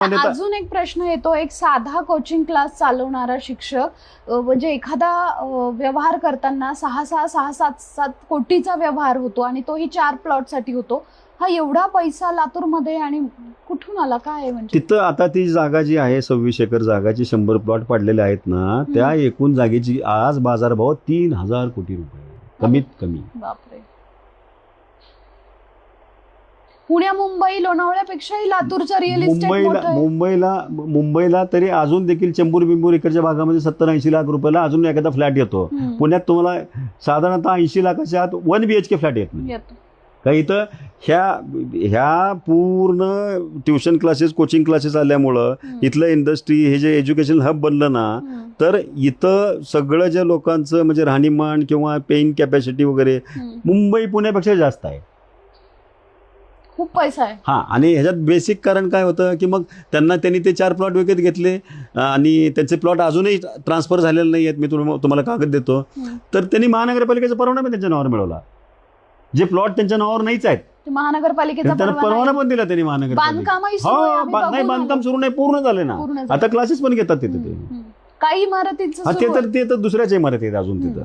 अजून एक प्रश्न येतो, एक साधा कोचिंग क्लास चालवणारा शिक्षक म्हणजे एखादा व्यवहार करताना 6-7 कोटीचा व्यवहार होतो आणि तोही 4 प्लॉटसाठी होतो. हा एवढा पैसा लातूरमध्ये आणि कुठून आला, काय आहे म्हणजे? तिथं आता ती जागा जी आहे 26 एकर जागाची 100 प्लॉट पडलेले आहेत ना, त्या एकूण जागेची आज बाजारभाव 3,000 कोटी रुपये कमीत कमी. बापरे. पुण्या मुंबई लोणावळ्यापेक्षाही लातूरचं रिअल इस्टेट मोठं आहे. मुंबईला तरी अजून देखील चेंबूर बिंबूर इकडच्या भागामध्ये 70-80 लाख रुपयाला अजून एखादा फ्लॅट येतो. पुण्यात तुम्हाला साधारणतः 80 लाखाच्या आत 1 BHK फ्लॅट येत नाही. का इथं ह्या पूर्ण ट्युशन क्लासेस कोचिंग क्लासेस आल्यामुळं इथलं इंडस्ट्री हे जे एज्युकेशन हब बनलं ना, तर इथं सगळं ज्या लोकांचं म्हणजे राहणीमान किंवा पेइंग कॅपॅसिटी वगैरे मुंबई पुण्यापेक्षा जास्त आहे. खूप पैसा आहे. हां, आणि ह्याच्यात बेसिक कारण काय होतं की मग त्यांनी ते 4 प्लॉट विकत घेतले आणि त्यांचे प्लॉट अजूनही ट्रान्सफर झालेले नाही आहेत. मी तुम्हाला कागद देतो. तर त्यांनी महानगरपालिकेचा परवाना पण त्यांच्या नावावर मिळवला. जे प्लॉट त्यांच्या नावावर नाहीच आहेत महानगरपालिकेचा परवाना पण दिला त्यांनी महानगरपालिकेचा. नाही, बांधकाम सुरू नाही, पूर्ण झाले ना. आता क्लासेस पण घेतात तिथे ते. काही इमारतींचं ते तर दुसऱ्याच इमारती आहेत अजून तिथं,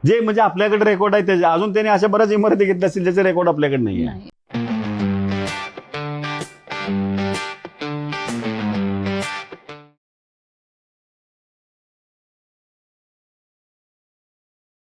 जे म्हणजे आपल्याकडे रेकॉर्ड आहे त्याचे. अजून त्यांनी अशा बऱ्याच इमारती घेतल्या असतील ज्याचे रेकॉर्ड आपल्याकडे नाही आहे.